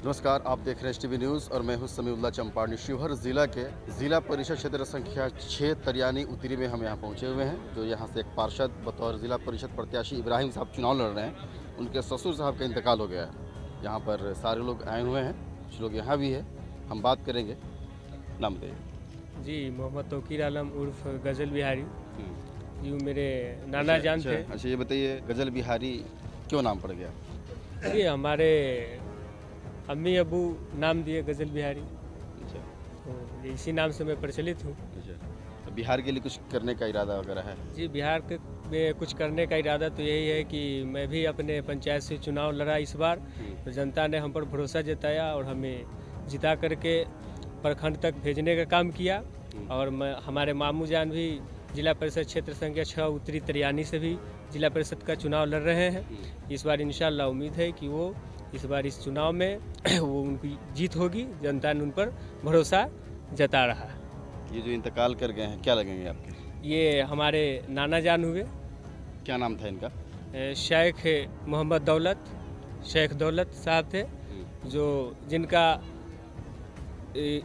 नमस्कार, आप देख रहे हैं टीवी न्यूज़ और मैं हूं समीउल्लाह चंपारनी। शिवहर ज़िला के ज़िला परिषद क्षेत्र संख्या 6 तरियानी उत्तरी में हम यहां पहुंचे हुए हैं। जो यहां से एक पार्षद बतौर ज़िला परिषद प्रत्याशी इब्राहिम साहब चुनाव लड़ रहे हैं। उनके ससुर साहब का इंतकाल हो गया है। यहां पर सारे लोग आए हुए हैं, कुछ लोग यहाँ भी है। हम बात करेंगे। नाम दे जी, मोहम्मद तौकीर आलम उर्फ गज़ल बिहारी। यूँ मेरे नाना जान थे। अच्छा, ये बताइए, गज़ल बिहारी क्यों नाम पड़ गया? ये हमारे अम्मी अबू नाम दिए गज़ल बिहारी, अच्छा तो ये इसी नाम से मैं प्रचलित हूँ। अच्छा, तो बिहार के लिए कुछ करने का इरादा वगैरह है? जी, बिहार के में कुछ करने का इरादा तो यही है कि मैं भी अपने पंचायत से चुनाव लड़ा इस बार। तो जनता ने हम पर भरोसा जताया और हमें जिता करके प्रखंड तक भेजने का काम किया। और हमारे मामू जान भी जिला परिषद क्षेत्र संख्या 6 उत्तरी तरियानी से भी जिला परिषद का चुनाव लड़ रहे हैं। इस बार इंशाल्लाह उम्मीद है कि वो इस बार इस चुनाव में वो उनकी जीत होगी। जनता ने उन पर भरोसा जता रहा। ये जो इंतकाल कर गए हैं, क्या लगेंगे आपके? ये हमारे नाना जान हुए। क्या नाम था इनका? शेख मोहम्मद दौलत, शेख दौलत साहब थे, जो जिनका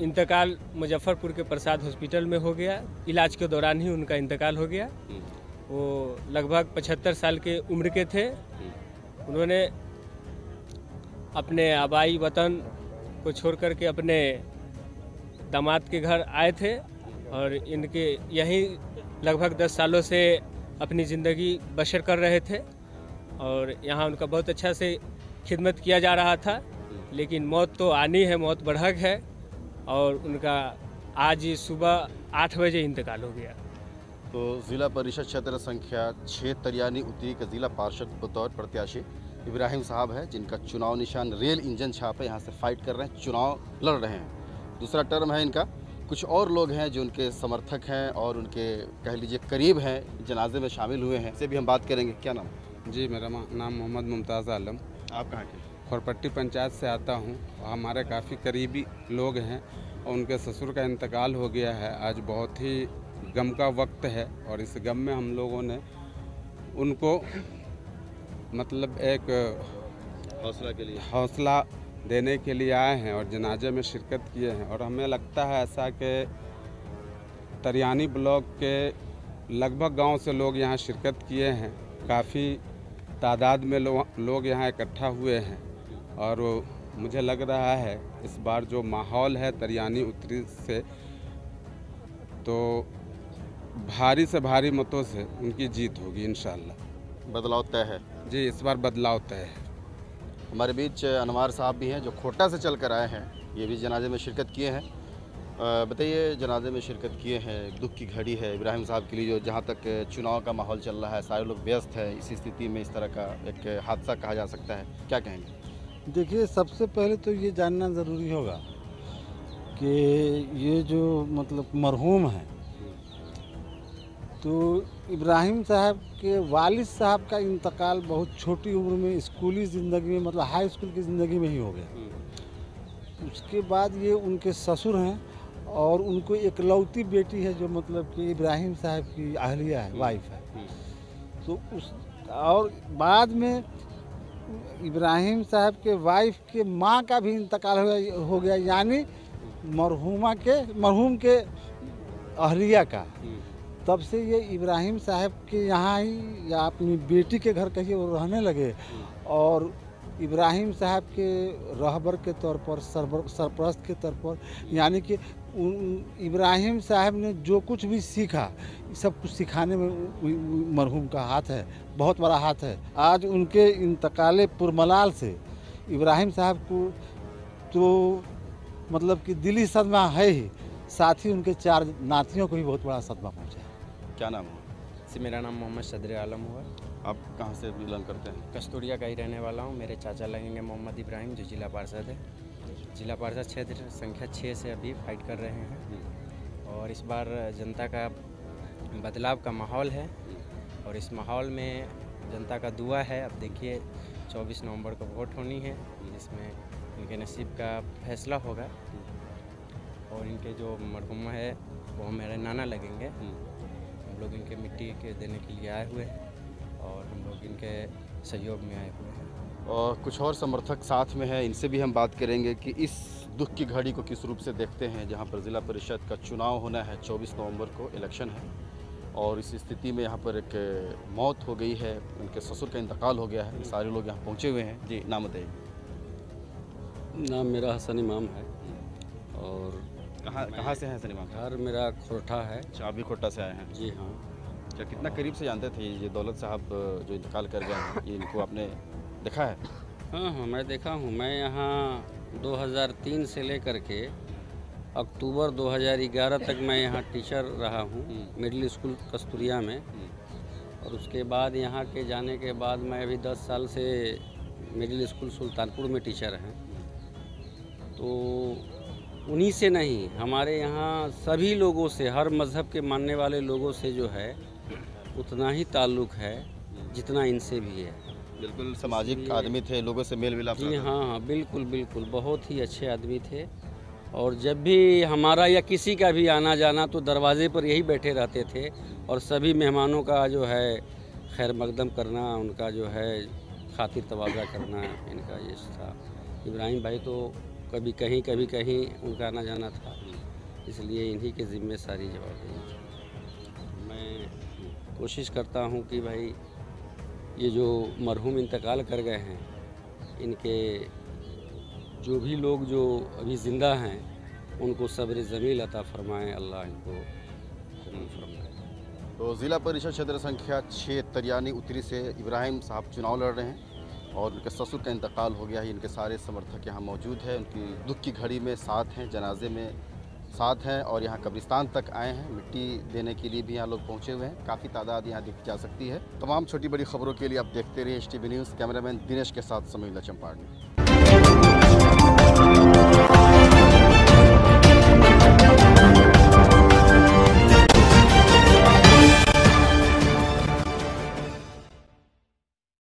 इंतकाल मुजफ्फरपुर के प्रसाद हॉस्पिटल में हो गया। इलाज के दौरान ही उनका इंतकाल हो गया। वो लगभग 75 साल के उम्र के थे। उन्होंने अपने आबाई वतन को छोड़ करके अपने दामाद के घर आए थे और इनके यहीं लगभग 10 सालों से अपनी ज़िंदगी बसर कर रहे थे। और यहाँ उनका बहुत अच्छा से खिदमत किया जा रहा था, लेकिन मौत तो आनी है, मौत बरहक है। और उनका आज सुबह 8 बजे इंतकाल हो गया। तो ज़िला परिषद क्षेत्र संख्या 6 तरियानी उत्तरी के ज़िला पार्षद बतौर प्रत्याशी इब्राहिम साहब है, जिनका चुनाव निशान रेल इंजन छाप है। यहाँ से फाइट कर रहे हैं, चुनाव लड़ रहे हैं, दूसरा टर्म है इनका। कुछ और लोग हैं जो उनके समर्थक हैं और उनके कह लीजिए करीब हैं, जनाजे में शामिल हुए हैं, इससे भी हम बात करेंगे। क्या नाम? जी, मेरा नाम मोहम्मद मुमताज़ आलम। आप कहाँ के? खोरपट्टी पंचायत से आता हूँ। हमारे काफ़ी करीबी लोग हैं और उनके ससुर का इंतकाल हो गया है। आज बहुत ही गम का वक्त है और इस गम में हम लोगों ने उनको मतलब एक हौसला देने के लिए आए हैं और जनाजे में शिरकत किए हैं। और हमें लगता है ऐसा कि तरियानी ब्लॉक के लगभग गांव से लोग यहाँ शिरकत किए हैं। काफ़ी तादाद में लोग यहाँ इकट्ठा हुए हैं और मुझे लग रहा है इस बार जो माहौल है तरियानी उत्तरी से, तो भारी से भारी मतों से उनकी जीत होगी इंशाल्लाह। बदलाव तय है? जी, इस बार बदलाव तय है। हमारे बीच अनवार साहब भी हैं, जो खोटा से चल कर आए हैं। ये भी जनाजे में शिरकत किए हैं। बताइए, जनाजे में शिरकत किए हैं, दुख की घड़ी है इब्राहिम साहब के लिए, जो जहाँ तक चुनाव का माहौल चल रहा है, सारे लोग व्यस्त हैं। इसी स्थिति में इस तरह का एक हादसा कहा जा सकता है, क्या कहेंगे? देखिए, सबसे पहले तो ये जानना ज़रूरी होगा कि ये जो मतलब मरहूम हैं, तो इब्राहिम साहब के वालिद साहब का इंतकाल बहुत छोटी उम्र में स्कूली ज़िंदगी में, मतलब हाई स्कूल की ज़िंदगी में ही हो गया। उसके बाद ये उनके ससुर हैं और उनको एकलौती बेटी है, जो मतलब कि इब्राहिम साहब की अहलिया है, वाइफ है। तो उस और बाद में इब्राहिम साहब के वाइफ के माँ का भी इंतकाल हो गया, यानी मरहूम के अहलिया का। तब से ये इब्राहिम साहब के यहाँ ही या अपनी बेटी के घर कहिए वो रहने लगे। और इब्राहिम साहब के रहबर के तौर पर, सरपरस्त के तौर पर, यानी कि इब्राहिम साहब ने जो कुछ भी सीखा, सब कुछ सिखाने में मरहूम का हाथ है, बहुत बड़ा हाथ है। आज उनके इंतकाले पुरमलाल से इब्राहिम साहब को तो मतलब कि दिली सदमा है ही, साथ ही उनके 4 नातियों को भी बहुत बड़ा सदमा पहुँचा है। क्या नाम है? मेरा नाम मोहम्मद सदर आलम हुआ। आप कहाँ से बिलोंग करते हैं? कस्तूरिया का ही रहने वाला हूँ। मेरे चाचा लगेंगे मोहम्मद इब्राहिम, जो जिला पार्षद है। जिला पार्षद क्षेत्र संख्या 6 से अभी फाइट कर रहे हैं। और इस बार जनता का बदलाव का माहौल है और इस माहौल में जनता का दुआ है। अब देखिए 24 नवंबर को वोट होनी है, जिसमें इनके नसीब का फैसला होगा। और इनके जो मरहुमा है वो मेरे नाना लगेंगे। हम लोग इनके मिट्टी के देने के लिए आए हुए हैं और हम लोग इनके सहयोग में आए हुए हैं। और कुछ और समर्थक साथ में हैं, इनसे भी हम बात करेंगे कि इस दुख की घड़ी को किस रूप से देखते हैं, जहां पर ज़िला परिषद का चुनाव होना है। 24 नवंबर को इलेक्शन है और इस स्थिति में यहां पर एक मौत हो गई है, उनके ससुर का इंतकाल हो गया है। सारे लोग यहां पहुंचे हुए हैं। जी, नाम बताइए। नाम मेरा हसन इमाम है और कहाँ से हैं सनीमा? घर मेरा खोरठा है। अच्छा, आप भी खोटा से आए हैं? जी हाँ। क्या कितना करीब से जानते थे ये दौलत साहब जो इंतकाल कर गए हैं, ये इनको आपने देखा है? हाँ हाँ, मैं देखा हूँ। मैं यहाँ 2003 से लेकर के अक्टूबर 2011 तक मैं यहाँ टीचर रहा हूँ मिडिल स्कूल कस्तूरिया में। और उसके बाद यहाँ के जाने के बाद मैं अभी 10 साल से मिडिल स्कूल सुल्तानपुर में टीचर हैं। तो उन्हीं से नहीं, हमारे यहाँ सभी लोगों से, हर मज़हब के मानने वाले लोगों से जो है उतना ही ताल्लुक़ है जितना इनसे भी है। बिल्कुल सामाजिक आदमी थे, लोगों से मेल मिलाप। जी हाँ हाँ, बिल्कुल बिल्कुल, बहुत ही अच्छे आदमी थे। और जब भी हमारा या किसी का भी आना जाना तो दरवाजे पर यही बैठे रहते थे और सभी मेहमानों का जो है खैर मकदम करना, उनका जो है खातिर तवाज़ा करना, इनका ये था। इब्राहिम भाई तो कभी कहीं उनका आना जाना था, इसलिए इन्हीं के ज़िम्मे सारी जवाबदेही थी। मैं कोशिश करता हूँ कि भाई ये जो मरहूम इंतकाल कर गए हैं, इनके जो भी लोग जो अभी ज़िंदा हैं उनको सब्र जमील अता फरमाएँ, अल्लाह इनको कबूल फरमाए। तो ज़िला परिषद क्षेत्र संख्या 6 तरियानी उत्तरी से इब्राहिम साहब चुनाव लड़ रहे हैं और उनके ससुर का इंतकाल हो गया है। इनके सारे समर्थक यहाँ मौजूद हैं, उनकी दुख की घड़ी में साथ हैं, जनाजे में साथ हैं और यहाँ कब्रिस्तान तक आए हैं। मिट्टी देने के लिए भी यहाँ लोग पहुँचे हुए हैं। काफ़ी तादाद यहाँ दिख जा सकती है। तमाम छोटी बड़ी खबरों के लिए आप देखते रहिए HTV न्यूज़। कैमरामैन दिनेश के साथ समीला चंपारनी।